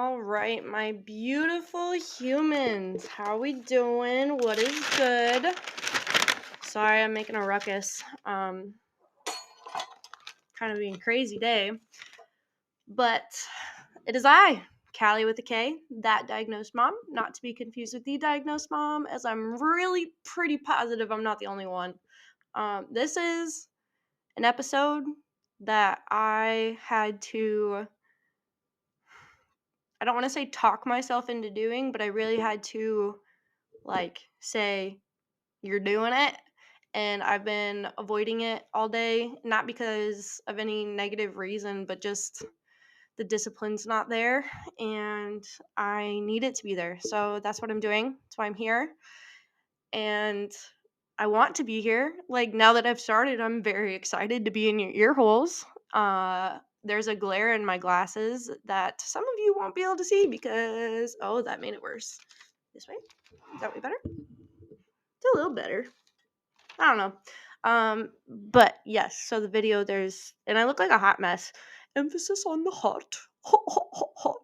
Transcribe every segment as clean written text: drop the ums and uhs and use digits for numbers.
All right, my beautiful humans. How we doing? What is good? Sorry, I'm making a ruckus. Kind of being a crazy day. But it is I, Callie with a K, that diagnosed mom, not to be confused with the diagnosed mom, as I'm really pretty positive I'm not the only one. This is an episode that I had to, I don't want to say talk myself into doing, but I really had to say, you're doing it. And I've been avoiding it all day, not because of any negative reason, but just the discipline's not there and I need it to be there. So that's what I'm doing. That's why I'm here. And I want to be here. Like, now that I've started, I'm very excited to be in your ear holes. There's a glare in my glasses that some of you won't be able to see because, oh, that made it worse. This way? Is that way better? It's a little better. I don't know. But yes, so the video and I look like a hot mess. Emphasis on the hot. Hot, hot, hot, hot.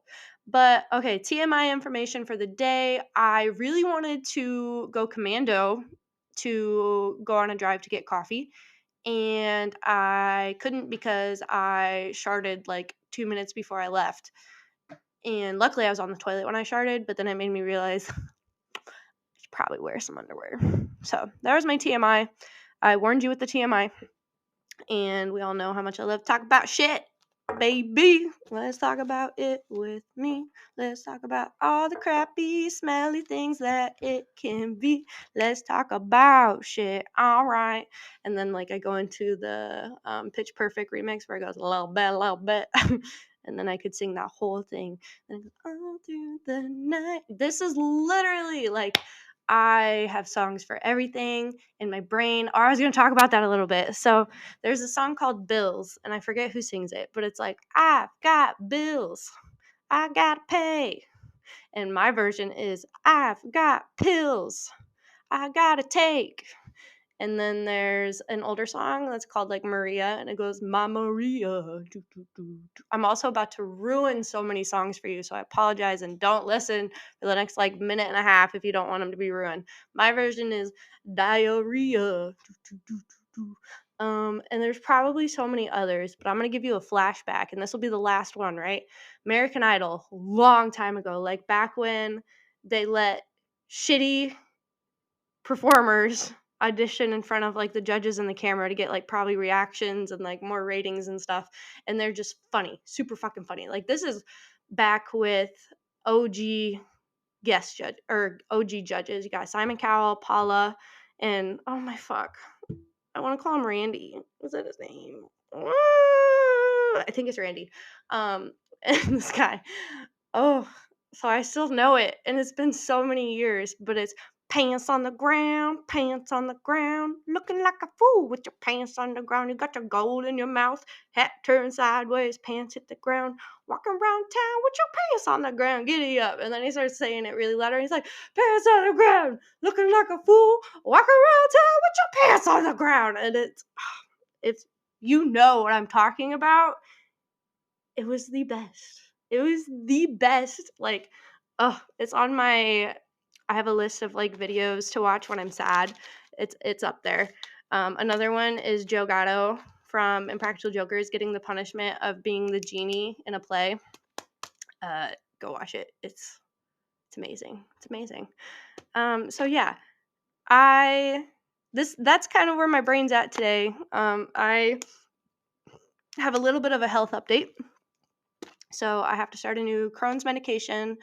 But okay, TMI information for the day. I really wanted to go commando to go on a drive to get coffee. And I couldn't because I sharded like 2 minutes before I left. And luckily I was on the toilet when I sharded, but then it made me realize I should probably wear some underwear. So that was my TMI. I warned you with the TMI. And we all know how much I love to talk about shit, baby. Let's talk about it with me. Let's talk about all the crappy, smelly things that it can be. Let's talk about shit. All right. And then, I go into the Pitch Perfect remix where it goes a little bit. And then I could sing that whole thing. And it goes all through the night. This is literally I have songs for everything in my brain. Or I was going to talk about that a little bit. So there's a song called Bills, and I forget who sings it, but it's like, I've got bills, I gotta pay. And my version is, I've got pills, I gotta take. And then there's an older song that's called Maria, and it goes, Ma Maria. I'm also about to ruin so many songs for you, so I apologize and don't listen for the next minute and a half if you don't want them to be ruined. My version is diarrhea. And there's probably so many others, but I'm gonna give you a flashback, and this will be the last one, right? American Idol, long time ago, back when they let shitty performers audition in front of the judges and the camera to get probably reactions and more ratings and stuff, and they're just funny, super fucking funny. This is back with OG guest judge or OG judges. You got Simon Cowell, Paula, and oh my fuck, I want to call him Randy. Is that his name? I think it's Randy. And this guy. Oh, so I still know it, and it's been so many years, but it's pants on the ground, looking like a fool with your pants on the ground. You got your gold in your mouth, hat turned sideways, pants hit the ground, walking around town with your pants on the ground, giddy up. And then he starts saying it really louder, and he's like, pants on the ground, looking like a fool, walking around town with your pants on the ground. And it's you know what I'm talking about. It was the best. It was the best. It's on my. I have a list of videos to watch when I'm sad. It's up there. Another one is Joe Gatto from Impractical Jokers getting the punishment of being the genie in a play. Go watch it. It's amazing. It's amazing. So yeah, that's kind of where my brain's at today. I have a little bit of a health update. So I have to start a new Crohn's medication.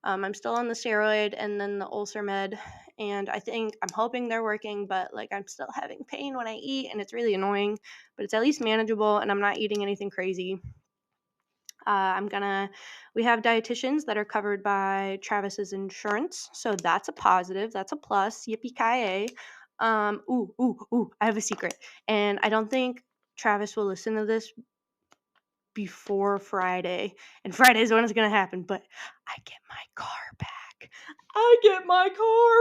I'm still on the steroid and then the ulcer med, and I'm hoping they're working, but I'm still having pain when I eat, and it's really annoying, but it's at least manageable, and I'm not eating anything crazy. We have dietitians that are covered by Travis's insurance, so that's a positive, that's a plus, yippee-ki-yay. I have a secret, and I don't think Travis will listen to this before Friday, and Friday's when it's gonna happen, but I get my car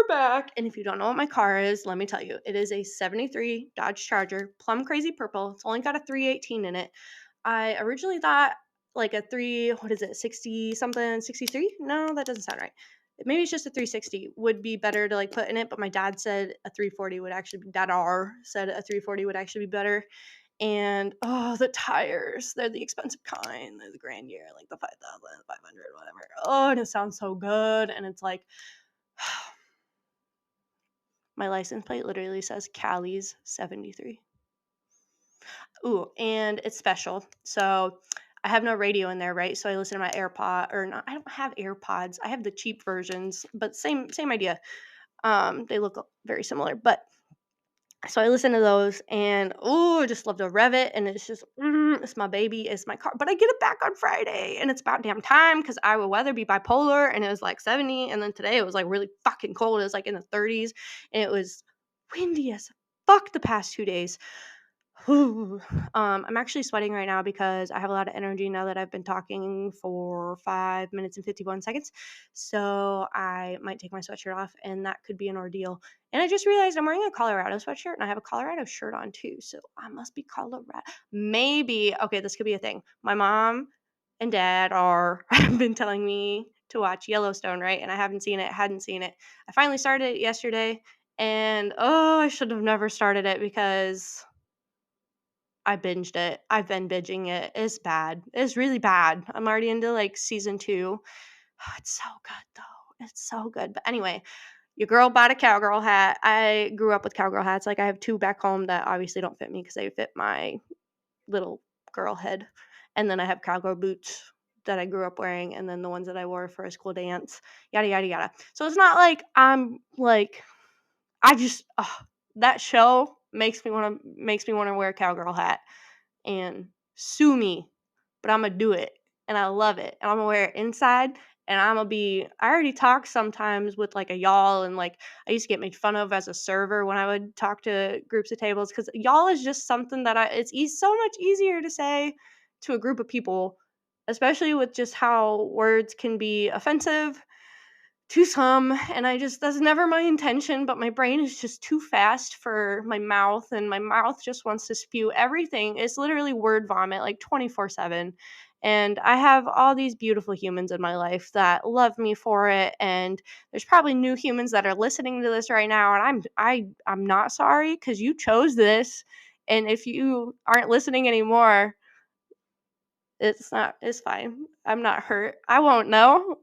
back. And if you don't know what my car is, let me tell you, it is a 73 Dodge Charger, plum crazy purple. It's only got a 318 in it. I originally thought like a 60 something, 63? No, that doesn't sound right. Maybe it's just a 360 would be better to like put in it, but my dad said a 340 would actually be, dad R said a 340 would actually be better. And oh, the tires, they're the expensive kind. They're the Grand Year, like the 5,000, 500, whatever. Oh, and it sounds so good. And it's like, my license plate literally says Cali's 73. Ooh, and it's special. So I have no radio in there, right? So I listen to my AirPod, or not, I don't have AirPods. I have the cheap versions, but same idea. They look very similar, but so I listen to those, and I just love to rev it, and it's just it's my baby, it's my car. But I get it back on Friday, and it's about damn time because Iowa weather be bipolar, and it was like 70, and then today it was like really fucking cold. It was like in the 30s, and it was windy as fuck the past 2 days. I'm actually sweating right now because I have a lot of energy now that I've been talking for 5 minutes and 51 seconds. So I might take my sweatshirt off, and that could be an ordeal. And I just realized I'm wearing a Colorado sweatshirt, and I have a Colorado shirt on too. So I must be Colorado. Maybe, okay, this could be a thing. My mom and dad have been telling me to watch Yellowstone, right? And I hadn't seen it. I finally started it yesterday, and I should have never started it because I binged it. I've been binging it. It's bad. It's really bad. I'm already into like season 2. It's so good though. It's so good. But anyway, your girl bought a cowgirl hat. I grew up with cowgirl hats. Like I have 2 back home that obviously don't fit me because they fit my little girl head. And then I have cowgirl boots that I grew up wearing, and then the ones that I wore for a school dance. Yada yada yada. So it's not like I'm like I just that show makes me want to wear a cowgirl hat and sue me, but I'm gonna do it, and I love it, and I'm gonna wear it inside, and I already talk sometimes with like a y'all, and like I used to get made fun of as a server when I would talk to groups of tables because y'all is just something that so much easier to say to a group of people, especially with just how words can be offensive to some, and that's never my intention, but my brain is just too fast for my mouth, and my mouth just wants to spew everything. It's literally word vomit like 24/7. And I have all these beautiful humans in my life that love me for it, and there's probably new humans that are listening to this right now, and I'm not sorry cuz you chose this, and if you aren't listening anymore, it's fine. I'm not hurt. I won't know.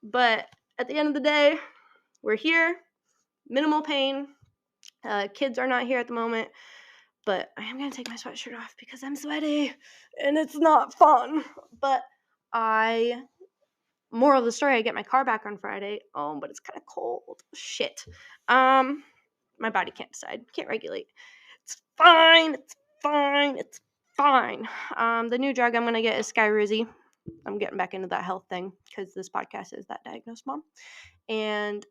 But at the end of the day, we're here. Minimal pain. Kids are not here at the moment. But I am going to take my sweatshirt off because I'm sweaty. And it's not fun. But moral of the story, I get my car back on Friday. Oh, but it's kind of cold. Shit. My body can't decide. Can't regulate. It's fine. It's fine. The new drug I'm going to get is Skyrizi. I'm getting back into that health thing because this podcast is that diagnosed mom. And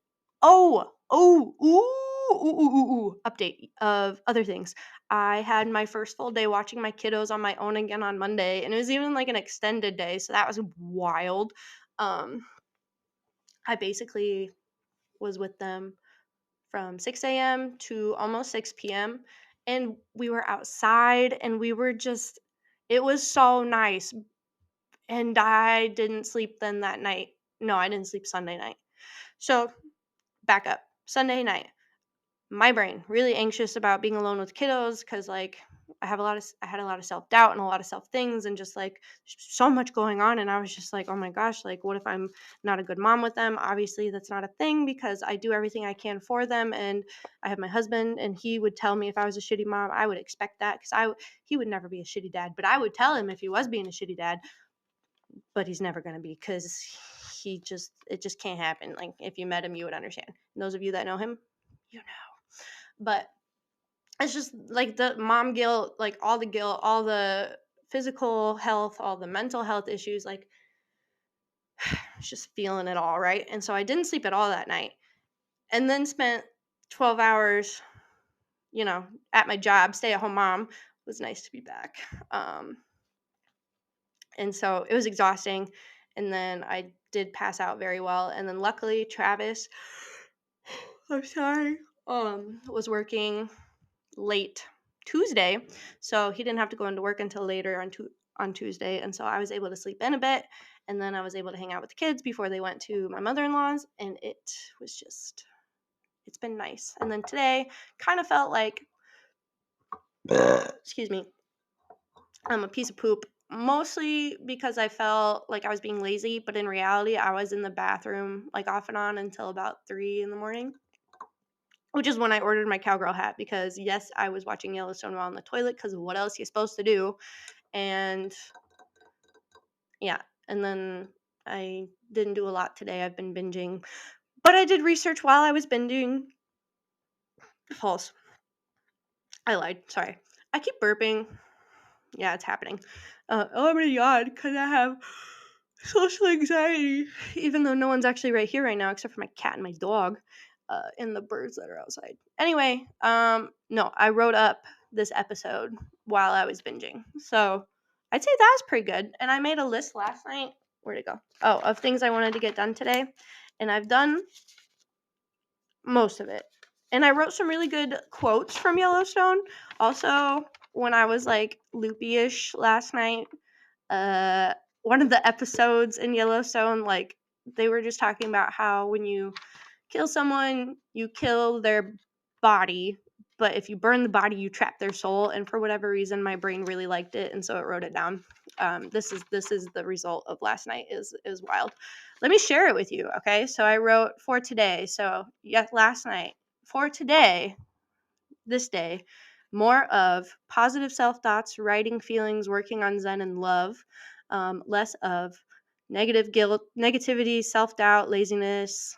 update of other things. I had my first full day watching my kiddos on my own again on Monday, and it was even like an extended day, so that was wild. I basically was with them from 6 a.m. to almost 6 p.m. And we were outside, and it was so nice. And I didn't sleep then that night. No, I didn't sleep Sunday night. So, back up. Sunday night, my brain really anxious about being alone with kiddos because like I had a lot of self-doubt and a lot of self-things, and just like so much going on, and I was just like, oh my gosh, like what if I'm not a good mom with them? Obviously that's not a thing because I do everything I can for them, and I have my husband, and he would tell me if I was a shitty mom. I would expect that because he would never be a shitty dad, but I would tell him if he was being a shitty dad, but he's never going to be because it just can't happen. Like if you met him, you would understand. And those of you that know him, you know. But it's just like the mom guilt, like all the guilt, all the physical health, all the mental health issues, like just feeling it all, right? And so I didn't sleep at all that night, and then spent 12 hours, at my job, stay at home mom. It was nice to be back. And so it was exhausting, and then I did pass out very well, and then luckily Travis, I'm sorry, was working late Tuesday, so he didn't have to go into work until later on Tuesday, and so I was able to sleep in a bit, and then I was able to hang out with the kids before they went to my mother-in-law's, and it was just, it's been nice. And then today kind of felt like, excuse me, I'm a piece of poop, mostly because I felt like I was being lazy, but in reality, I was in the bathroom like off and on until about 3 in the morning, which is when I ordered my cowgirl hat because yes, I was watching Yellowstone while on the toilet because what else you supposed to do? And yeah, and then I didn't do a lot today. I've been binging, but I did research while I was binging. False. I lied. Sorry. I keep burping. Yeah, it's happening. I'm gonna yawn because I have social anxiety, even though no one's actually right here right now except for my cat and my dog, and the birds that are outside. Anyway, no, I wrote up this episode while I was binging, so I'd say that's pretty good. And I made a list last night. Where'd it go? Oh, of things I wanted to get done today, and I've done most of it. And I wrote some really good quotes from Yellowstone. Also, when I was like loopy-ish last night, one of the episodes in Yellowstone, like they were just talking about how when you kill someone, you kill their body, but if you burn the body, you trap their soul. And for whatever reason, my brain really liked it, and so it wrote it down. This is the result of last night. Is wild. Let me share it with you, okay? So I wrote for today. So yeah, last night for today, this day, more of positive self thoughts, writing feelings, working on Zen and love, less of negative guilt, negativity, self doubt, laziness.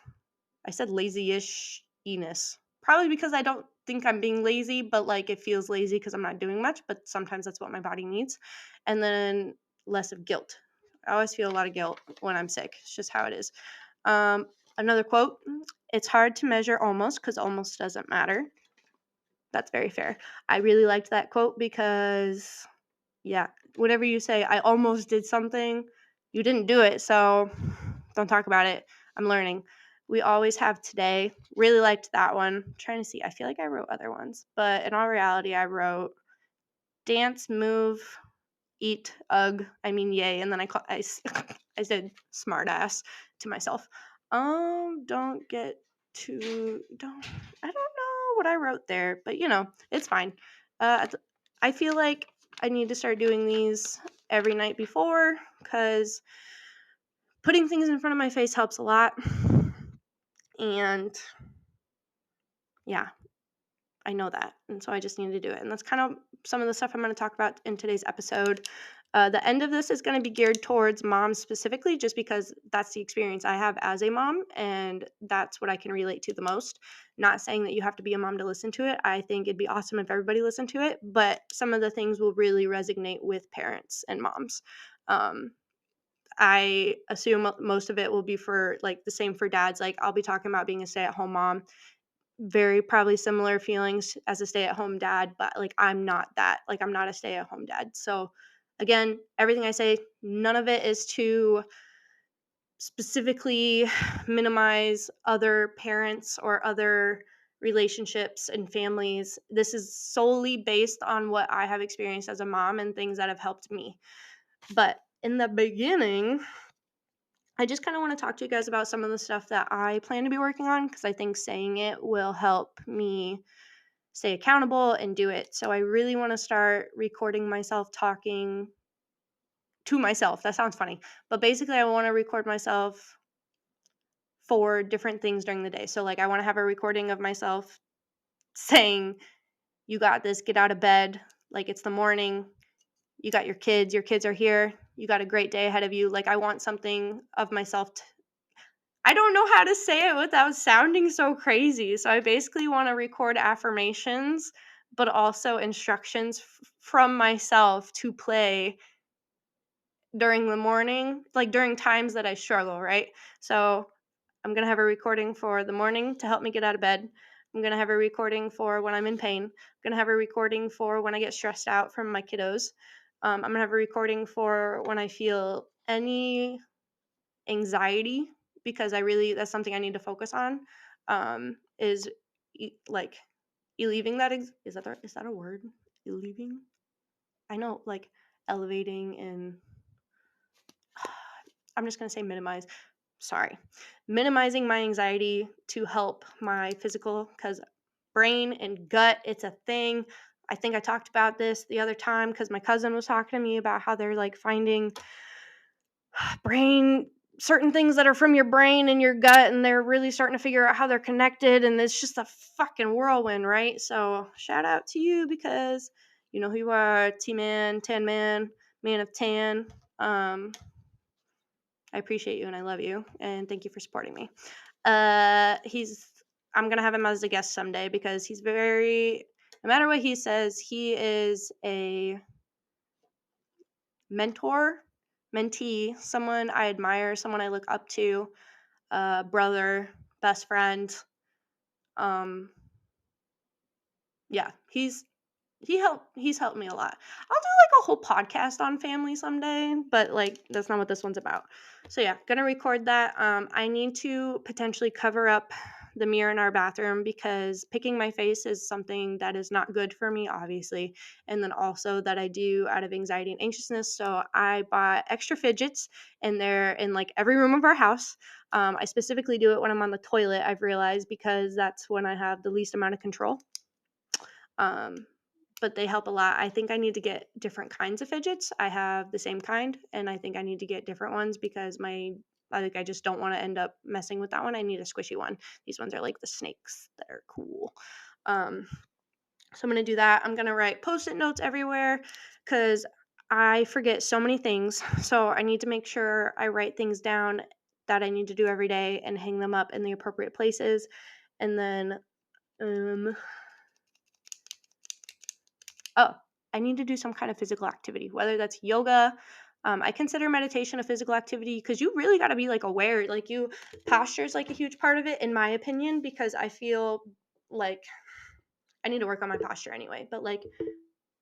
I said lazy-ish-iness. Probably because I don't think I'm being lazy, but like it feels lazy because I'm not doing much, but sometimes that's what my body needs. And then less of guilt. I always feel a lot of guilt when I'm sick. It's just how it is. Another quote, it's hard to measure almost because almost doesn't matter. That's very fair. I really liked that quote because, yeah, whenever you say, I almost did something, you didn't do it. So don't talk about it. I'm learning. We always have today. Really liked that one. I'm trying to see. I feel like I wrote other ones, but in all reality, I wrote dance, move, eat, ugh. I mean, yay. And then I said smartass to myself. Don't get too, I don't know what I wrote there, but it's fine. I feel like I need to start doing these every night before because putting things in front of my face helps a lot. And yeah, I know that. And so I just need to do it. And that's kind of some of the stuff I'm going to talk about in today's episode. The end of this is going to be geared towards moms specifically, just because that's the experience I have as a mom. And that's what I can relate to the most. Not saying that you have to be a mom to listen to it. I think it'd be awesome if everybody listened to it. But some of the things will really resonate with parents and moms. I assume most of it will be for like the same for dads. Like I'll be talking about being a stay-at-home mom, very probably similar feelings as a stay-at-home dad, but like I'm not that. Like I'm not a stay-at-home dad. So again, everything I say, none of it is to specifically minimize other parents or other relationships and families. This is solely based on what I have experienced as a mom and things that have helped me. But in the beginning, I just kind of want to talk to you guys about some of the stuff that I plan to be working on because I think saying it will help me stay accountable and do it. So I really want to start recording myself talking to myself. That sounds funny. But basically, I want to record myself for different things during the day. So, like, I want to have a recording of myself saying, you got this, get out of bed. Like, it's the morning. You got your kids are here. You got a great day ahead of you. Like, I want something of myself I don't know how to say it without sounding so crazy. So I basically want to record affirmations, but also instructions from myself to play during the morning, like during times that I struggle, right? So I'm going to have a recording for the morning to help me get out of bed. I'm going to have a recording for when I'm in pain. I'm going to have a recording for when I get stressed out from my kiddos. I'm going to have a recording for when I feel any anxiety because that's something I need to focus on. Is like relieving that is that a word? Relieving? I know, like elevating and I'm just going to say minimizing my anxiety to help my physical, because brain and gut, it's a thing. I think I talked about this the other time because my cousin was talking to me about how they're like finding brain certain things that are from your brain and your gut, and they're really starting to figure out how they're connected, and it's just a fucking whirlwind, right? So shout out to you, because you know who you are, T-Man, Tan Man, Man of Tan. I appreciate you and I love you, and thank you for supporting me. I'm gonna have him as a guest someday because he's very, no matter what he says, he is a mentor, mentee, someone I admire, someone I look up to, brother, best friend. Yeah, he's helped me a lot. I'll do like a whole podcast on family someday, but like that's not what this one's about. So yeah, gonna record that. I need to potentially cover up the mirror in our bathroom because picking my face is something that is not good for me, obviously, and then also that I do out of anxiety and anxiousness. So I bought extra fidgets, and they're in like every room of our house. I specifically do it when I'm on the toilet, I've realized, because that's when I have the least amount of control. But they help a lot. I think I need to get different kinds of fidgets. I have the same kind, and I think I need to get different ones because I just don't want to end up messing with that one. I need a squishy one. These ones are like the snakes that are cool. So I'm going to do that. I'm going to write post-it notes everywhere because I forget so many things. So I need to make sure I write things down that I need to do every day and hang them up in the appropriate places. And then I need to do some kind of physical activity, whether that's yoga. I consider meditation a physical activity because you really got to be like aware. Like posture is like a huge part of it, in my opinion, because I feel like I need to work on my posture anyway. But like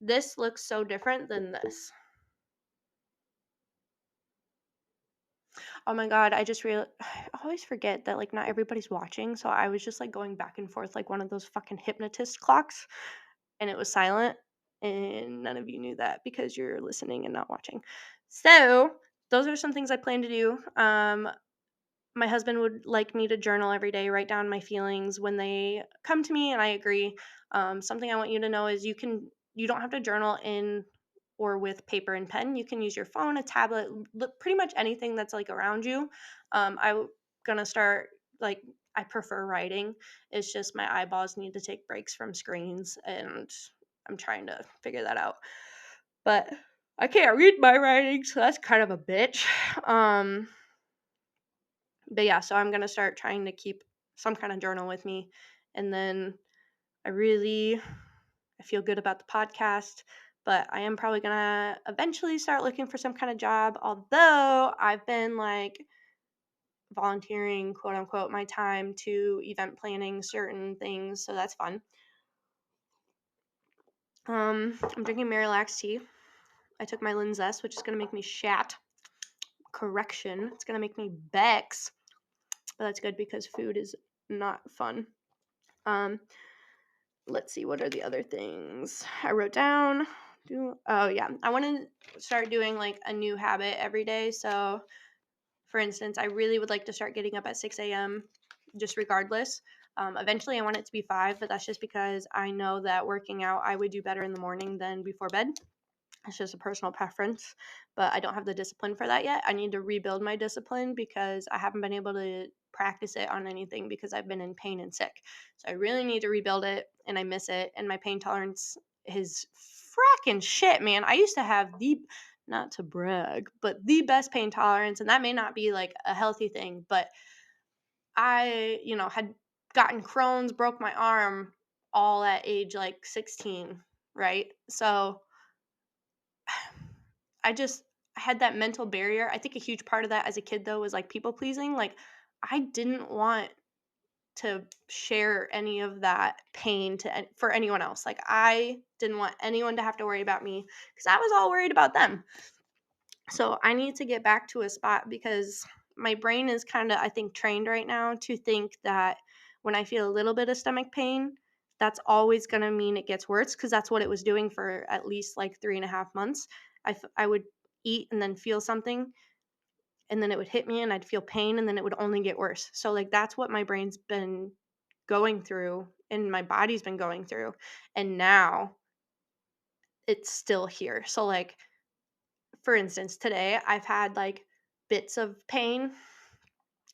this looks so different than this. Oh my God, I always forget that like not everybody's watching. So I was just like going back and forth like one of those fucking hypnotist clocks, and it was silent, and none of you knew that because you're listening and not watching. So those are some things I plan to do. My husband would like me to journal every day, write down my feelings when they come to me, and I agree. Something I want you to know is you don't have to journal in or with paper and pen. You can use your phone, a tablet, pretty much anything that's like around you. I'm gonna start like I prefer writing. It's just my eyeballs need to take breaks from screens, and I'm trying to figure that out. But I can't read my writing, so that's kind of a bitch. But yeah, so I'm gonna start trying to keep some kind of journal with me, and then I feel good about the podcast, but I am probably gonna eventually start looking for some kind of job. Although I've been like volunteering, quote unquote, my time to event planning certain things, so that's fun. I'm drinking Marilax tea. I took my Linzess, which is gonna make me shat. Correction, it's gonna make me Bex, but that's good because food is not fun. Let's see, what are the other things I wrote down? Oh yeah, I want to start doing like a new habit every day. So for instance, I really would like to start getting up at 6 a.m. just regardless. Eventually I want it to be 5, but that's just because I know that working out I would do better in the morning than before bed. It's just a personal preference, but I don't have the discipline for that yet. I need to rebuild my discipline because I haven't been able to practice it on anything because I've been in pain and sick. So I really need to rebuild it, and I miss it. And my pain tolerance is fracking shit, man. I used to have not to brag, but the best pain tolerance, and that may not be like a healthy thing, but I, had gotten Crohn's, broke my arm all at age like 16, right? So I had that mental barrier. I think a huge part of that as a kid though was like people pleasing. Like I didn't want to share any of that pain for anyone else. Like I didn't want anyone to have to worry about me because I was all worried about them. So I need to get back to a spot because my brain is kind of, I think, trained right now to think that when I feel a little bit of stomach pain, that's always going to mean it gets worse because that's what it was doing for at least like 3.5 months. I would eat and then feel something, and then it would hit me and I'd feel pain, and then it would only get worse. So like that's what my brain's been going through and my body's been going through. And now it's still here. So like for instance, today I've had like bits of pain,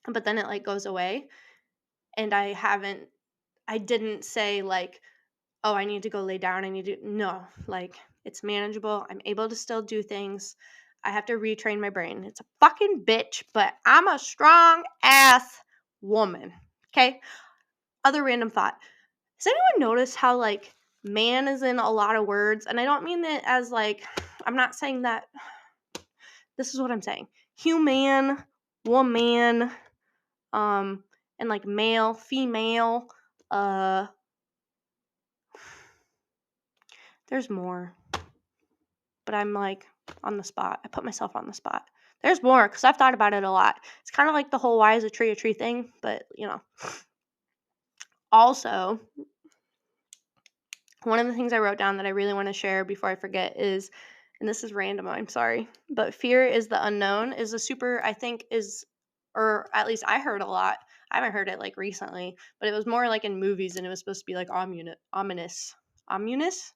but then it like goes away, and I didn't say like, "Oh, I need to go lay down. I need to," no, like it's manageable. I'm able to still do things. I have to retrain my brain. It's a fucking bitch, but I'm a strong ass woman. Okay? Other random thought. Has anyone noticed how like man is in a lot of words? And I don't mean it as like, I'm not saying that, this is what I'm saying. Human, woman, um, and like male, female, uh, there's more, but I'm like on the spot. I put myself on the spot. There's more because I've thought about it a lot. It's kind of like the whole why is a tree thing, but you know. Also, one of the things I wrote down that I really want to share before I forget is, and this is random, I'm sorry, but fear is the unknown is a super, I think is, or at least I heard a lot. I haven't heard it like recently, but it was more like in movies and it was supposed to be like ominous, ominous.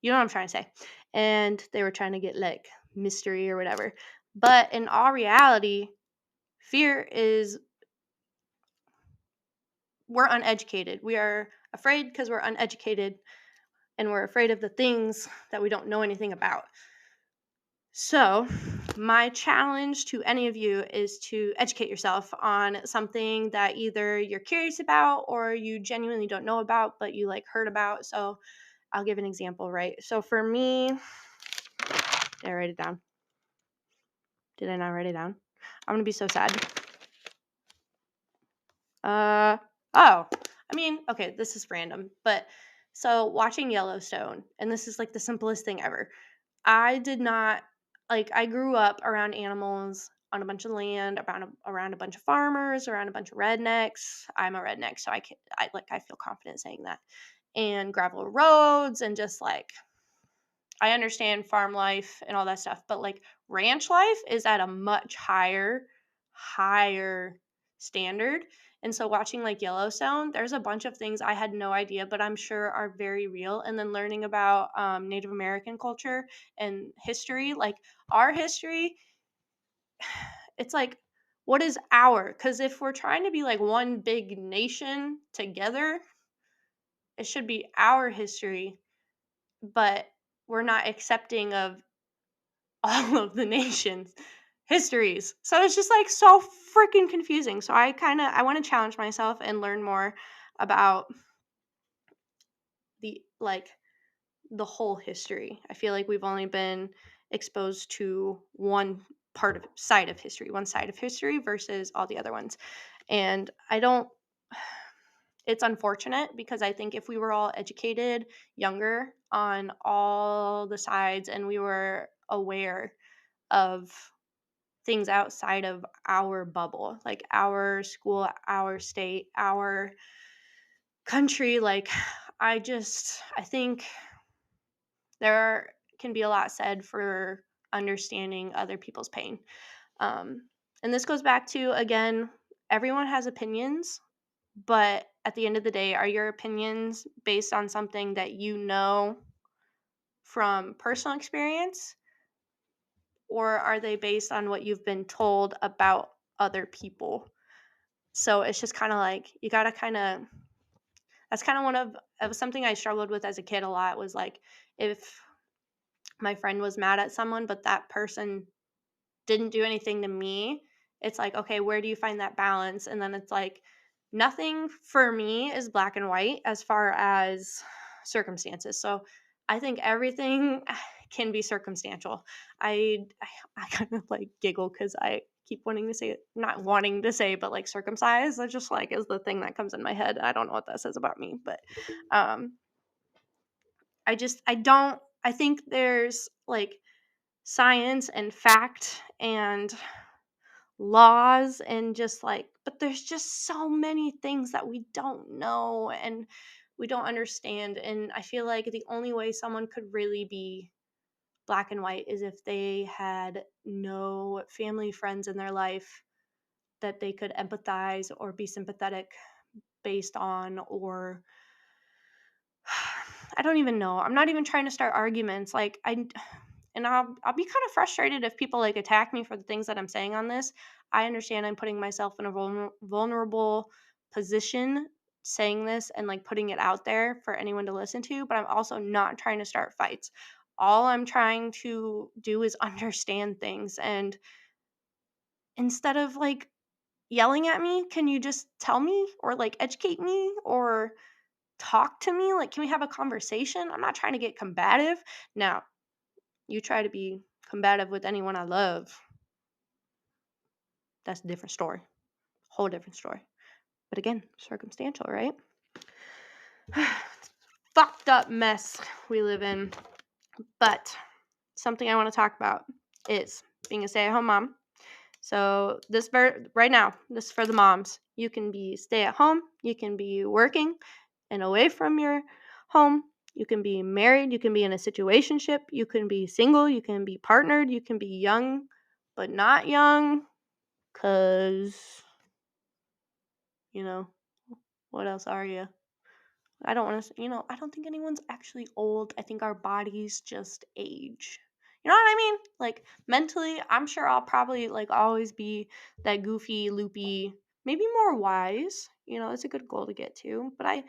You know what I'm trying to say? And they were trying to get like mystery or whatever. But in all reality, fear is, we're uneducated. We are afraid because we're uneducated and we're afraid of the things that we don't know anything about. So, my challenge to any of you is to educate yourself on something that either you're curious about or you genuinely don't know about, but you like heard about. So, I'll give an example, right? So, for me, did I write it down? Did I not write it down? I'm gonna be so sad. I mean, okay, this is random, but so watching Yellowstone, and this is like the simplest thing ever. I did not like I grew up around animals on a bunch of land, around a bunch of farmers, around a bunch of rednecks. I'm a redneck, so I feel confident saying that. And gravel roads and just like I understand farm life and all that stuff, but like ranch life is at a much higher standard. And so watching like Yellowstone, there's a bunch of things I had no idea, but I'm sure are very real. And then learning about Native American culture and history, like our history, it's like, what is our? Because if we're trying to be like one big nation together, it should be our history, but we're not accepting of all of the nations' histories. So it's just like so freaking confusing. So I want to challenge myself and learn more about the like the whole history. I feel like we've only been exposed to one side of history versus all the other ones. And I don't it's unfortunate because I think if we were all educated younger on all the sides and we were aware of things outside of our bubble, like our school, our state, our country. Like, I think can be a lot said for understanding other people's pain. And this goes back to, again, everyone has opinions, but at the end of the day, are your opinions based on something that you know from personal experience? Or are they based on what you've been told about other people? So it's just kind of like you got to kind of that's kind of of something I struggled with as a kid a lot was like if my friend was mad at someone but that person didn't do anything to me, it's like, okay, where do you find that balance? And then it's like nothing for me is black and white as far as circumstances. So I think everything can be circumstantial. I kind of like giggle because I keep wanting to say it, not wanting to say, but like circumcised. That just like is the thing that comes in my head. I don't know what that says about me, but um, I think there's like science and fact and laws and just like, but there's just so many things that we don't know and we don't understand. And I feel like the only way someone could really be black and white is if they had no family friends in their life that they could empathize or be sympathetic based on, or I don't even know. I'm not even trying to start arguments. Like I'll be kind of frustrated if people like attack me for the things that I'm saying on this. I understand I'm putting myself in a vulnerable position saying this and like putting it out there for anyone to listen to, but I'm also not trying to start fights. All I'm trying to do is understand things, and instead of like yelling at me, can you just tell me or like educate me or talk to me? Like, can we have a conversation? I'm not trying to get combative. Now, you try to be combative with anyone I love, that's a different story. Whole different story. But again, circumstantial, right? Fucked up mess we live in. But something I want to talk about is being a stay-at-home mom. So right now, this is for the moms. You can be stay at home, you can be working and away from your home, you can be married, you can be in a situationship, you can be single, you can be partnered, you can be young but not young, cuz what else are you? I don't want to, I don't think anyone's actually old. I think our bodies just age. You know what I mean? Like mentally, I'm sure I'll probably like always be that goofy, loopy, maybe more wise. It's a good goal to get to. But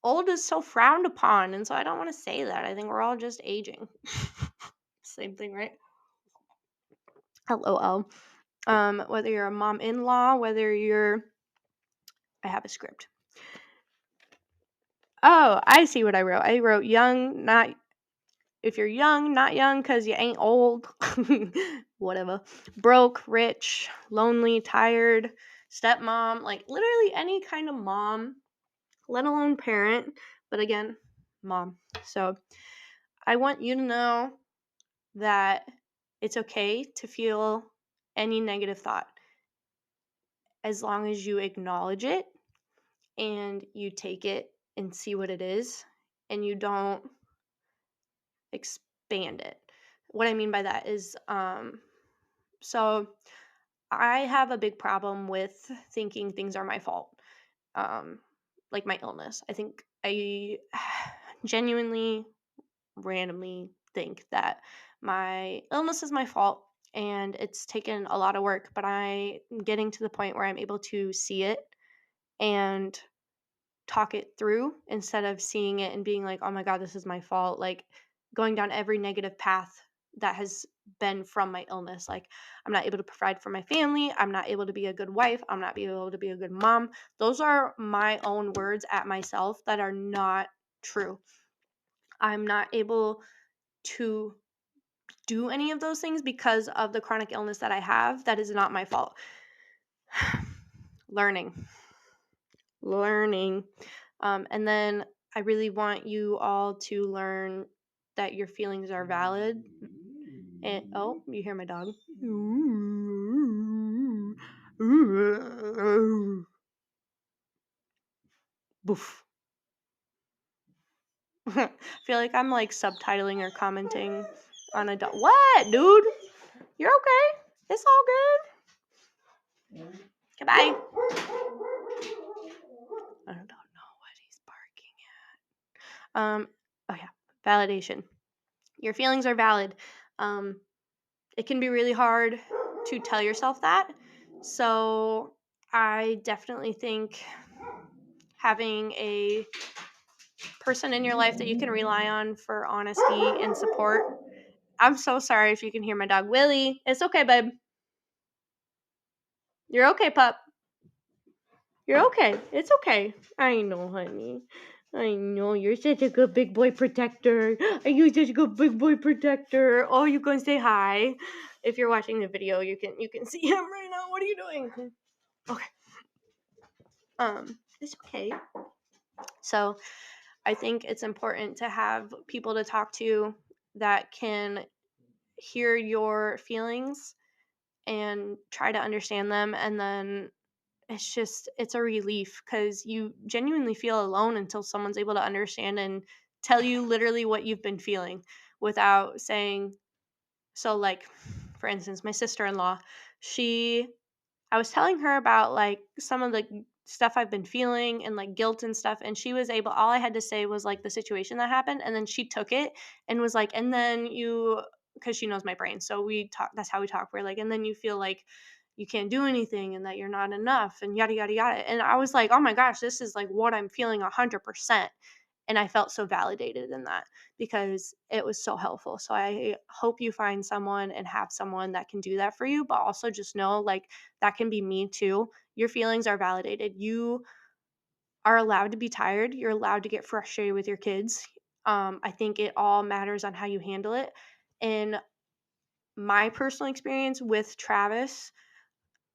old is so frowned upon, and so I don't want to say that. I think we're all just aging. Same thing, right? LOL. Whether you're a mom-in-law, I have a script. Oh, I see what I wrote. I wrote young, not if you're young, not young because you ain't old. Whatever. Broke, rich, lonely, tired, stepmom, like literally any kind of mom, let alone parent. But again, mom. So I want you to know that it's okay to feel any negative thought as long as you acknowledge it and you take it and see what it is and you don't expand it. What I mean by that is, so I have a big problem with thinking things are my fault. Um, like my illness. I think I genuinely, randomly think that my illness is my fault and it's taken a lot of work, but I'm getting to the point where I'm able to see it and talk it through instead of seeing it and being like, oh my God, this is my fault. Like going down every negative path that has been from my illness. Like I'm not able to provide for my family. I'm not able to be a good wife. I'm not able to be a good mom. Those are my own words at myself that are not true. I'm not able to do any of those things because of the chronic illness that I have. That is not my fault. Learning. And then I really want you all to learn that your feelings are valid. And oh, you hear my dog. Boof. I feel like I'm like subtitling or commenting on a dog. What, dude? You're okay. It's all good. Goodbye. I don't know what he's barking at. Oh yeah, validation. Your feelings are valid. It can be really hard to tell yourself that. So I definitely think having a person in your life that you can rely on for honesty and support. I'm so sorry if you can hear my dog Willie. It's okay, babe. You're okay, pup. You're okay. It's okay. I know, honey. I know you're such a good big boy protector. Are you such a good big boy protector? Oh, you can say hi. If you're watching the video, you can see him right now. What are you doing? Okay. It's okay. So, I think it's important to have people to talk to that can hear your feelings and try to understand them, and then it's a relief because you genuinely feel alone until someone's able to understand and tell you literally what you've been feeling, without saying, so like, for instance, my sister-in-law, she I was telling her about like some of the stuff I've been feeling and like guilt and stuff. And she was able, all I had to say was like the situation that happened. And then she took it and was like, and then you, because she knows my brain. So we talk, that's how we talk. We're like, and then you feel like you can't do anything and that you're not enough and yada, yada, yada. And I was like, oh my gosh, this is like what I'm feeling 100%. And I felt so validated in that because it was so helpful. So I hope you find someone and have someone that can do that for you, but also just know like that can be me too. Your feelings are validated. You are allowed to be tired. You're allowed to get frustrated with your kids. I think it all matters on how you handle it. In my personal experience with Travis,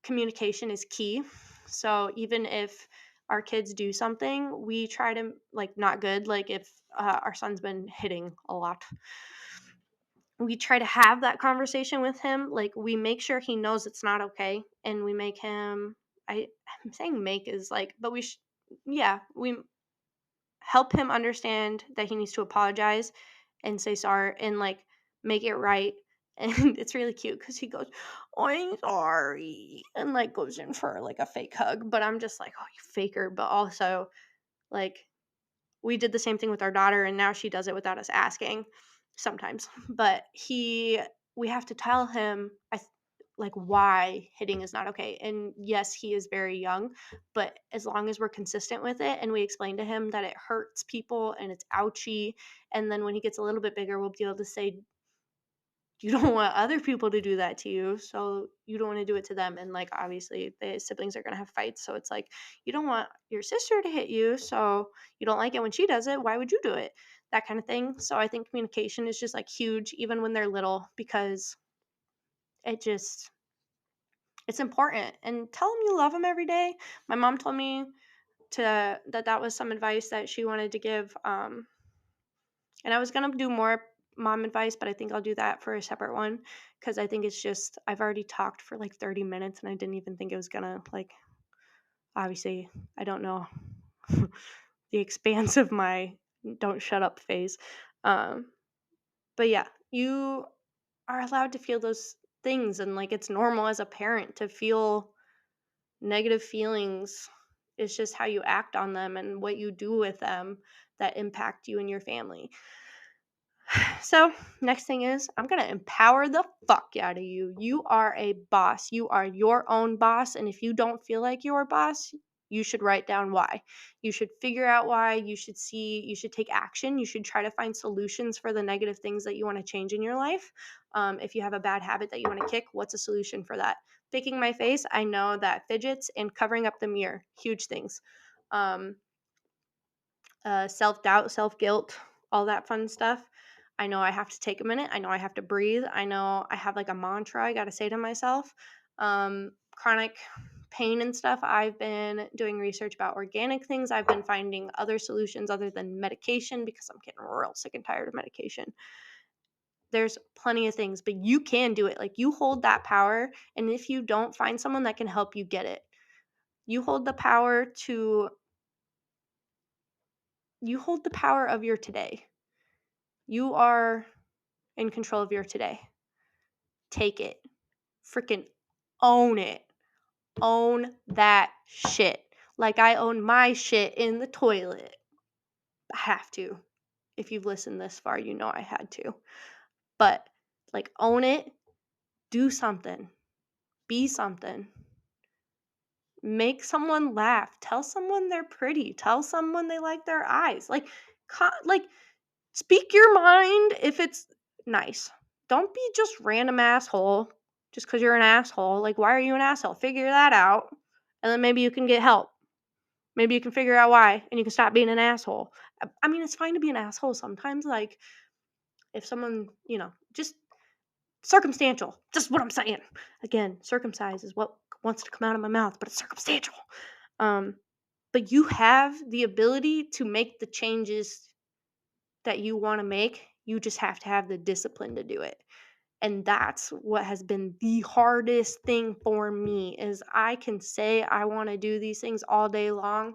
communication is key. So even if our kids do something, we try to like not good. Like if our son's been hitting a lot, we try to have that conversation with him. Like we make sure he knows it's not okay, and we make him. I'm saying make is like, but yeah, we help him understand that he needs to apologize and say sorry and like make it right. And it's really cute because he goes, I'm sorry, and like goes in for like a fake hug. But I'm just like, oh, you faker. But also, like, we did the same thing with our daughter, and now she does it without us asking sometimes. But we have to tell him, like, why hitting is not okay. And yes, he is very young, but as long as we're consistent with it and we explain to him that it hurts people and it's ouchy, and then when he gets a little bit bigger, we'll be able to say, you don't want other people to do that to you, so you don't want to do it to them. And like obviously the siblings are going to have fights, so it's like you don't want your sister to hit you, so you don't like it when she does it, why would you do it, that kind of thing. So I think communication is just like huge even when they're little, because it just it's important. And tell them you love them every day. My mom told me that was some advice that she wanted to give, and I was going to do more mom advice, but I think I'll do that for a separate one because I think it's just I've already talked for like 30 minutes and I didn't even think it was going to like obviously I don't know the expanse of my don't shut up phase. Um but yeah, you are allowed to feel those things, and like it's normal as a parent to feel negative feelings. It's just how you act on them and what you do with them that impact you and your family. So, next thing is, I'm going to empower the fuck out of you. You are a boss. You are your own boss. And if you don't feel like you're a boss, you should write down why. You should figure out why. You should take action. You should try to find solutions for the negative things that you want to change in your life. If you have a bad habit that you want to kick, what's a solution for that? Picking my face, I know that fidgets and covering up the mirror, huge things. Um, Self-doubt, self-guilt, all that fun stuff. I know I have to take a minute. I know I have to breathe. I know I have like a mantra I got to say to myself. Chronic pain and stuff. I've been doing research about organic things. I've been finding other solutions other than medication because I'm getting real sick and tired of medication. There's plenty of things, but you can do it. Like you hold that power. And if you don't, find someone that can help you get it. You hold the power to, you hold the power of your today. You are in control of your today. Take it. Freaking own it. Own that shit. Like I own my shit in the toilet. I have to. If you've listened this far, you know I had to. But like own it. Do something. Be something. Make someone laugh. Tell someone they're pretty. Tell someone they like their eyes. Like speak your mind if it's nice. Don't be just random asshole just because you're an asshole. Like, why are you an asshole? Figure that out. And then maybe you can get help. Maybe you can figure out why and you can stop being an asshole. I mean, it's fine to be an asshole sometimes. Like, if someone, just circumstantial. Just what I'm saying. Again, circumcised is what wants to come out of my mouth, but it's circumstantial. But you have the ability to make the changes that you want to make. You just have to have the discipline to do it. And that's what has been the hardest thing for me is I can say I want to do these things all day long,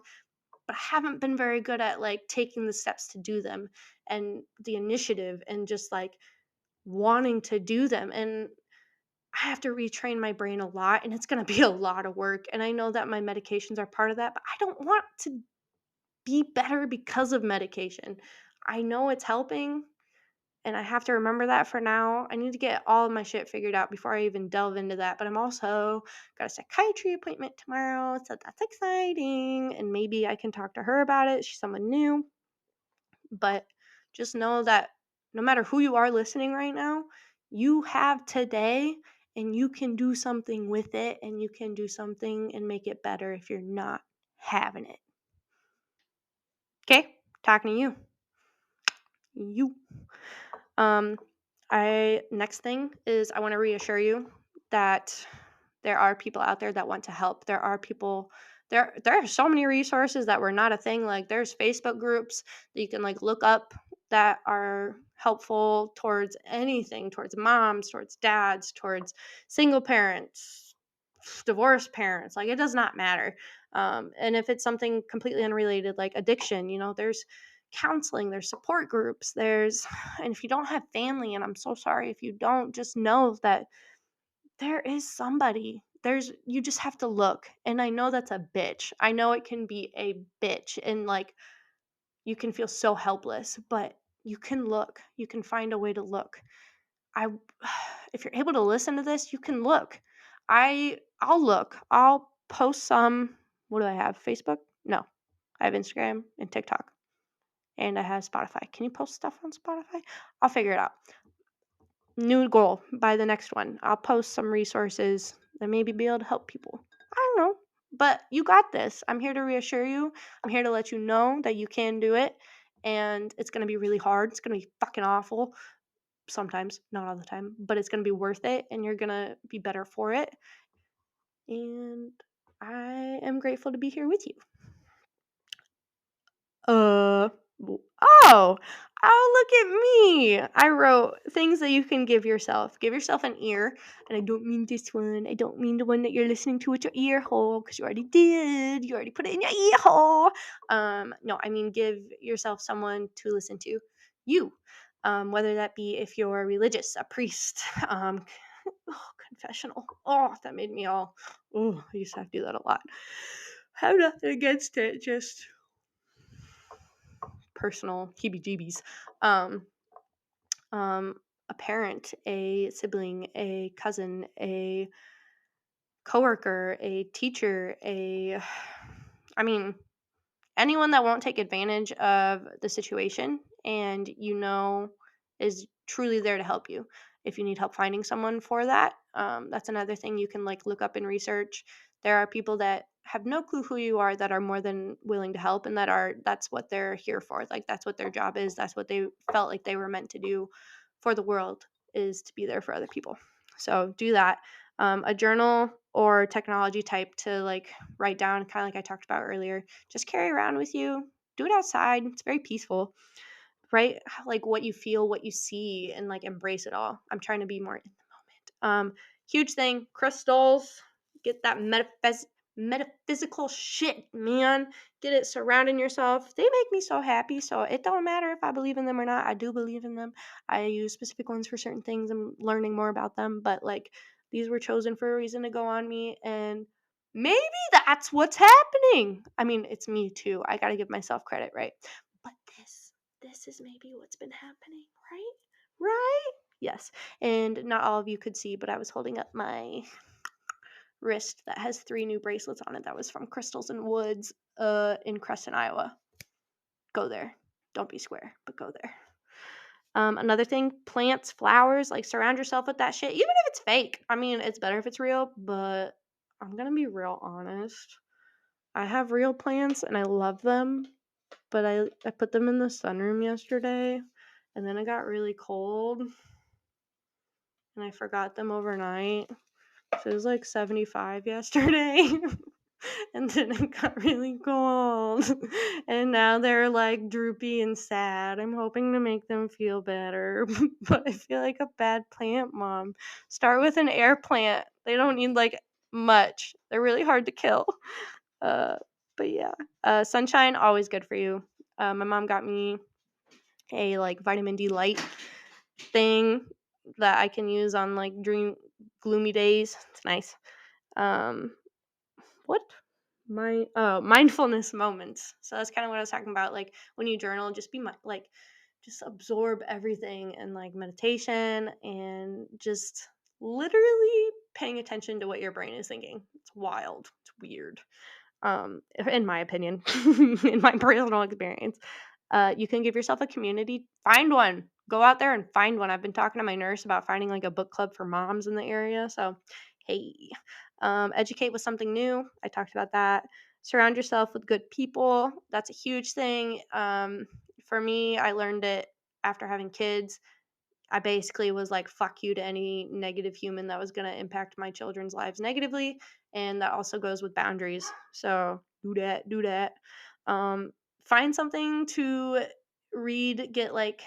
but I haven't been very good at like taking the steps to do them and the initiative and just like wanting to do them. And I have to retrain my brain a lot, and it's going to be a lot of work. And I know that my medications are part of that, but I don't want to be better because of medication. I know it's helping, and I have to remember that for now. I need to get all of my shit figured out before I even delve into that. But I'm also got a psychiatry appointment tomorrow, so that's exciting. And maybe I can talk to her about it. She's someone new. But just know that no matter who you are listening right now, you have today and you can do something with it, and you can do something and make it better if you're not having it. Okay? Talking to you. You. Next thing is I want to reassure you that there are people out there that want to help. There are so many resources that were not a thing. Like there's Facebook groups that you can like look up that are helpful towards anything, towards moms, towards dads, towards single parents, divorced parents. Like it does not matter. And if it's something completely unrelated like addiction, there's counseling, there's support groups, and if you don't have family, and I'm so sorry if you don't, just know that there is somebody. You just have to look. And I know that's a bitch. I know it can be a bitch, and like you can feel so helpless, but you can look. You can find a way to look. I If you're able to listen to this, you can look. I'll look. I'll post some. What do I have? Facebook? No. I have Instagram and TikTok. And I have Spotify. Can you post stuff on Spotify? I'll figure it out. New goal by the next one. I'll post some resources that maybe be able to help people. I don't know. But you got this. I'm here to reassure you. I'm here to let you know that you can do it. And it's going to be really hard. It's going to be fucking awful. Sometimes, not all the time. But it's going to be worth it. And you're going to be better for it. And I am grateful to be here with you. Uh, oh, oh, look at me. I wrote things that you can give yourself. Give yourself an ear. And I don't mean this one. I don't mean the one that you're listening to with your ear hole, because you already did. You already put it in your ear hole. No, I mean give yourself someone to listen to. You. Whether that be if you're religious, a priest, confessional. Oh, that made me all, I used to have to do that a lot. Have nothing against it, just personal heebie-jeebies. A parent, a sibling, a cousin, a coworker, a teacher, I mean, anyone that won't take advantage of the situation and is truly there to help you. If you need help finding someone for that, that's another thing you can like look up and research. There are people that have no clue who you are that are more than willing to help, and that's what they're here for. Like that's what their job is. That's what they felt like they were meant to do for the world, is to be there for other people. So do that. A journal or technology type to like write down, kind of like I talked about earlier. Just carry around with you. Do it outside. It's very peaceful. Right? Like what you feel, what you see, and like embrace it all. I'm trying to be more in the moment. Huge thing, crystals. Get that metaphysical shit, man. Get it surrounding yourself. They make me so happy. So it don't matter if I believe in them or not. I do believe in them. I use specific ones for certain things. I'm learning more about them, but like these were chosen for a reason to go on me, and maybe that's what's happening. I mean, it's me too. I gotta give myself credit, right? But this is maybe what's been happening, right? Right? Yes. And not all of you could see, but I was holding up my wrist that has 3 new bracelets on it that was from Crystals and Woods in Creston, Iowa. Go there. Don't be square, but go there. Another thing, plants, flowers, like surround yourself with that shit, even if it's fake. I mean, it's better if it's real, but I'm gonna be real honest. I have real plants and I love them, but I put them in the sunroom yesterday, and then it got really cold, and I forgot them overnight. So it was like 75 yesterday. And then it got really cold. And now they're like droopy and sad. I'm hoping to make them feel better. But I feel like a bad plant mom. Start with an air plant. They don't need like much. They're really hard to kill. But But yeah, sunshine always good for you. My mom got me a like vitamin D light thing that I can use on like gloomy days. It's nice. Um, what mindfulness moments. So that's kind of what I was talking about. Like when you journal, just be like just absorb everything and like meditation and just literally paying attention to what your brain is thinking. It's wild. It's weird. In my opinion, in my personal experience. You can give yourself a community. Find one. Go out there and find one. I've been talking to my nurse about finding like a book club for moms in the area. So, hey, educate with something new. I talked about that. Surround yourself with good people. That's a huge thing. For me, I learned it after having kids. I basically was like, fuck you to any negative human that was going to impact my children's lives negatively. And that also goes with boundaries. So do that. Um, Find something to read, get like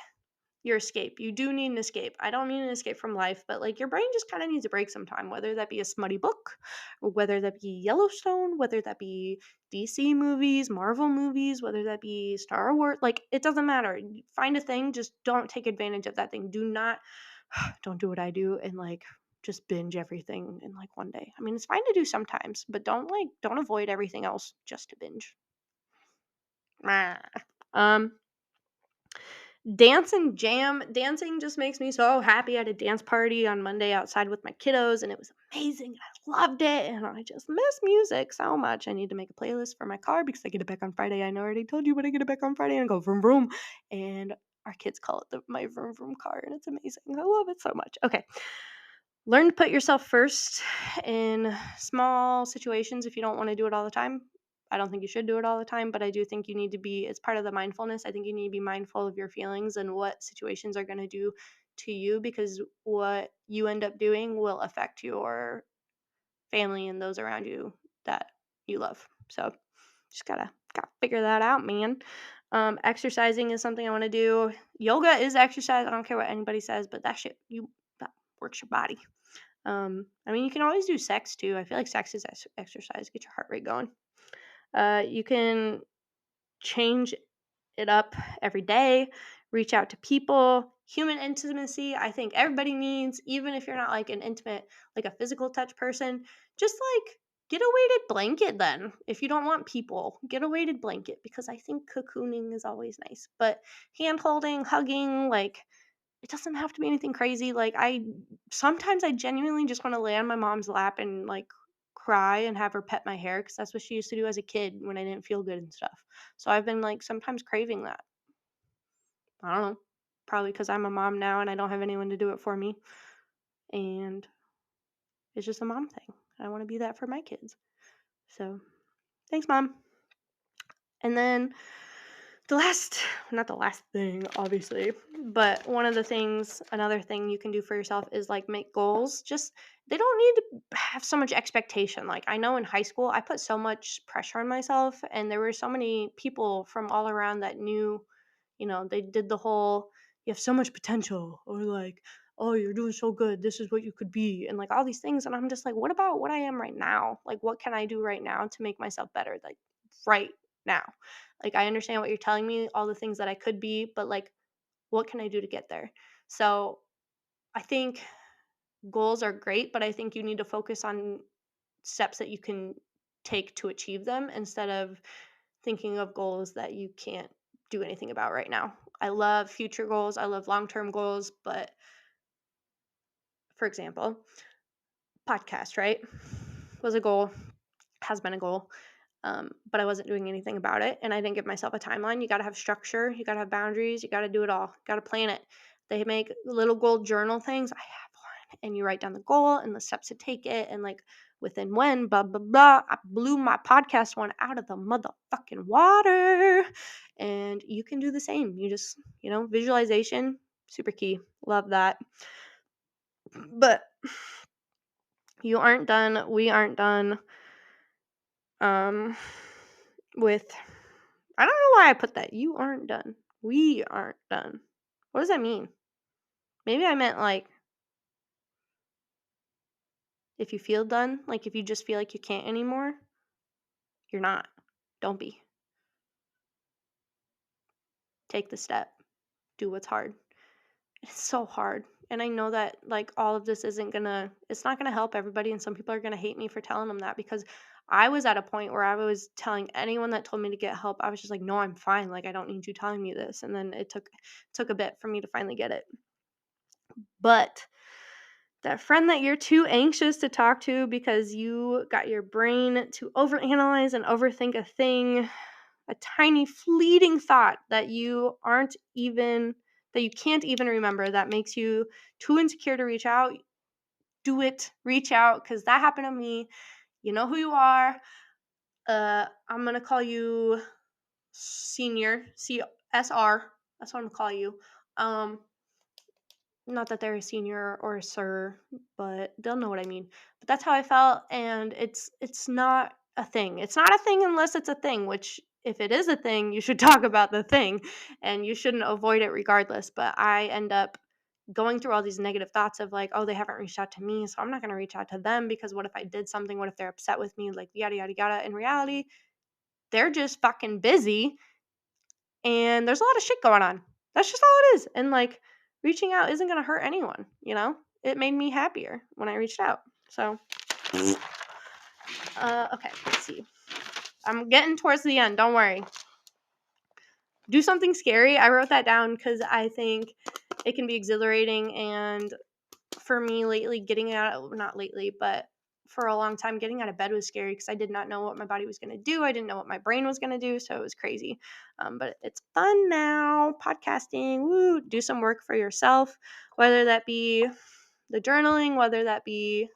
your escape. You do need an escape. I don't mean an escape from life, but like your brain just kind of needs a break sometime, whether that be a smutty book, or whether that be Yellowstone, whether that be DC movies, Marvel movies, whether that be Star Wars. Like it doesn't matter. Find a thing, just don't take advantage of that thing. Do not don't do what I do and like just binge everything in like one day. I mean, it's fine to do sometimes, but don't avoid everything else just to binge. Um Dance and jam. Dancing just makes me so happy. I had a dance party on Monday outside with my kiddos, and it was amazing. I loved it, and I just miss music so much. I need to make a playlist for my car because I get it back on Friday. I know I already told you, but I get it back on Friday and go vroom vroom. And our kids call it my vroom vroom car, and it's amazing. I love it so much. Okay. Learn to put yourself first in small situations if you don't want to do it all the time. I don't think you should do it all the time, but I do think you need to be, it's part of the mindfulness. I think you need to be mindful of your feelings and what situations are going to do to you, because what you end up doing will affect your family and those around you that you love. So just gotta figure that out, man. Exercising is something I want to do. Yoga is exercise. I don't care what anybody says, but that works your body. I mean, you can always do sex too. I feel like sex is exercise. Get your heart rate going. You can change it up every day. Reach out to people. Human intimacy, I think everybody needs, even if you're not like an intimate, like a physical touch person. Just like get a weighted blanket then. If you don't want people, get a weighted blanket, because I think cocooning is always nice. But hand holding, hugging, like it doesn't have to be anything crazy. Like sometimes I genuinely just want to lay on my mom's lap and like cry and have her pet my hair, because that's what she used to do as a kid when I didn't feel good and stuff. So I've been like sometimes craving that. I don't know. Probably because I'm a mom now and I don't have anyone to do it for me. And it's just a mom thing. I want to be that for my kids. So thanks, Mom. And then not the last thing, obviously, but another thing you can do for yourself is like make goals. Just, they don't need to have so much expectation. Like, I know in high school, I put so much pressure on myself, and there were so many people from all around that knew, they did the whole, you have so much potential, or like, oh, you're doing so good, this is what you could be, and like all these things. And I'm just like, what about what I am right now? Like, what can I do right now to make myself better? Like, right now. Like, I understand what you're telling me, all the things that I could be, but like, what can I do to get there? So I think goals are great, but I think you need to focus on steps that you can take to achieve them instead of thinking of goals that you can't do anything about right now. I love future goals, I love long term goals, but for example, podcast, right? Was a goal, has been a goal. But I wasn't doing anything about it, and I didn't give myself a timeline. You got to have structure, you got to have boundaries, you got to do it all, got to plan it. They make little goal journal things. I have one, and you write down the goal and the steps to take it, and like within when, blah blah blah. I blew my podcast one out of the motherfucking water, and you can do the same. You just, visualization, super key. Love that. But you aren't done. We aren't done. With, I don't know why I put that. You aren't done. We aren't done. What does that mean? Maybe I meant like if you feel done, like if you just feel like you can't anymore, you're not Don't be. Take the step. Do what's hard. It's so hard. And I know that like all of this it's not gonna help everybody. And some people are gonna hate me for telling them that, because I was at a point where I was telling anyone that told me to get help, I was just like, no, I'm fine. Like, I don't need you telling me this. And then it took a bit for me to finally get it. But that friend that you're too anxious to talk to because you got your brain to overanalyze and overthink a thing, a tiny fleeting thought that you can't even remember, that makes you too insecure to reach out, do it. Reach out, because that happened to me. You know who you are. I'm gonna call you Senior, CSR. That's what I'm gonna call you. Not that they're a senior or a sir, but they'll know what I mean. But that's how I felt, and it's not a thing. It's not a thing unless it's a thing, which if it is a thing, you should talk about the thing, and you shouldn't avoid it regardless. But I end up going through all these negative thoughts of like, oh, they haven't reached out to me, so I'm not going to reach out to them, because what if I did something? What if they're upset with me? Like, yada yada yada. In reality, they're just fucking busy, and there's a lot of shit going on. That's just all it is. And like, reaching out isn't going to hurt anyone, you know? It made me happier when I reached out. So, okay, let's see. I'm getting towards the end. Don't worry. Do something scary. I wrote that down because I think it can be exhilarating. And for me lately, not lately, but for a long time, getting out of bed was scary because I did not know what my body was going to do. I didn't know what my brain was going to do. So it was crazy. But it's fun now. Podcasting. Woo. Do some work for yourself, whether that be the journaling, whether that be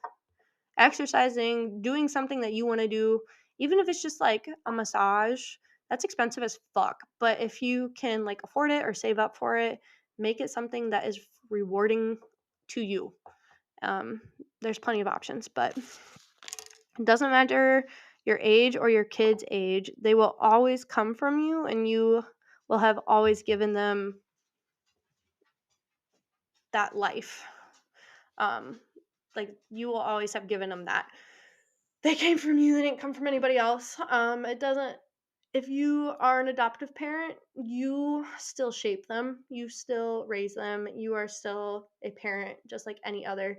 exercising, doing something that you want to do, even if it's just like a massage. That's expensive as fuck. But if you can like afford it or save up for it, make it something that is rewarding to you. There's plenty of options, but it doesn't matter your age or your kid's age. They will always come from you, and you will have always given them that life. Like, you will always have given them that. They came from you. They didn't come from anybody else. It doesn't. If you are an adoptive parent, you still shape them. You still raise them. You are still a parent, just like any other.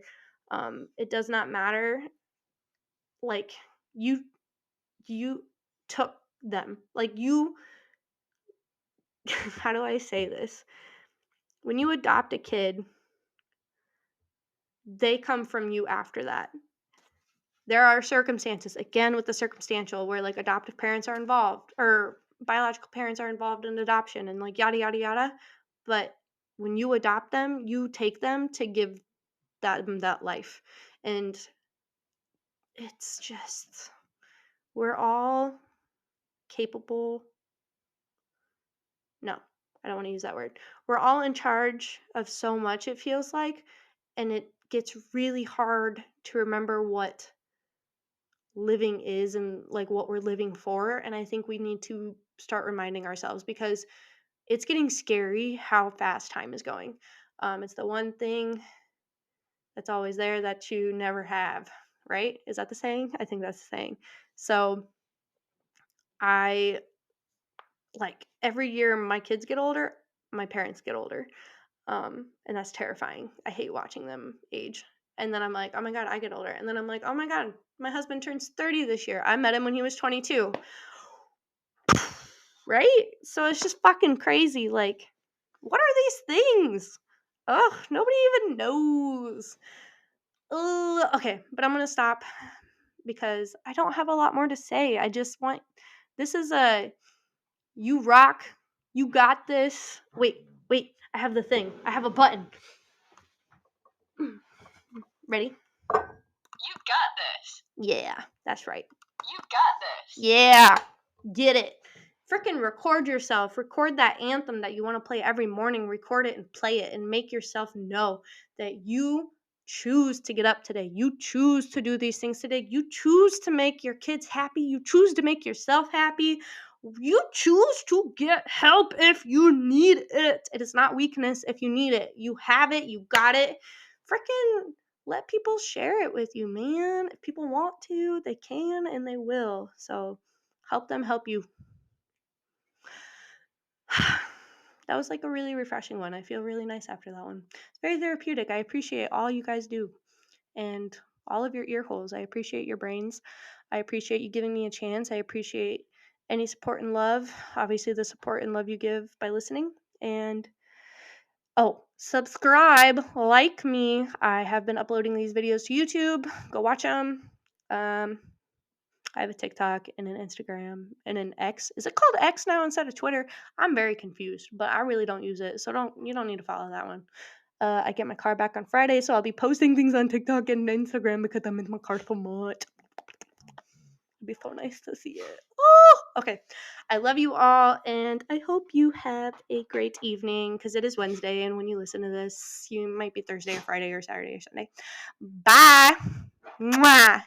It does not matter. Like, you took them. Like, you. How do I say this? When you adopt a kid, they come from you after that. There are circumstances, again with the circumstantial, where like adoptive parents are involved or biological parents are involved in adoption and like yada yada yada. But when you adopt them, you take them to give that life. And it's just, we're all capable. No, I don't want to use that word. We're all in charge of so much, it feels like, and it gets really hard to remember what living is and like what we're living for. And I think we need to start reminding ourselves, because it's getting scary how fast time is going. It's the one thing that's always there that you never have, right? Is that the saying? I think that's the saying. So I like, every year my kids get older, my parents get older. And that's terrifying. I hate watching them age. And then I'm like, oh my God, I get older. And then I'm like, oh my God, my husband turns 30 this year. I met him when he was 22. Right? So it's just fucking crazy. Like, what are these things? Ugh, nobody even knows. Ugh, okay, but I'm going to stop because I don't have a lot more to say. I just want, this is you rock. You got this. Wait, I have the thing. I have a button. Ready? You got this. Yeah, that's right. You got this. Yeah, get it. Freaking record yourself. Record that anthem that you want to play every morning. Record it and play it and make yourself know that you choose to get up today. You choose to do these things today. You choose to make your kids happy. You choose to make yourself happy. You choose to get help if you need it. It is not weakness if you need it. You have it. You got it. Freaking let people share it with you, man. If people want to, they can and they will. So Help them help you. That was like a really refreshing one. I feel really nice after that one. It's very therapeutic. I appreciate all you guys do and all of your ear holes. I appreciate your brains. I appreciate you giving me a chance. I appreciate any support and love. Obviously, the support and love you give by listening. And subscribe, like me. I have been uploading these videos to YouTube. Go watch them. I have a TikTok and an Instagram and an X. Is it called X now instead of Twitter? I'm very confused, but I really don't use it, so you don't need to follow that one. I get my car back on Friday, so I'll be posting things on TikTok and Instagram because I'm in my car so much. It'd be so nice to see it. Oh, okay. I love you all, and I hope you have a great evening because it is Wednesday, and when you listen to this, you might be Thursday or Friday or Saturday or Sunday. Bye. Mwah.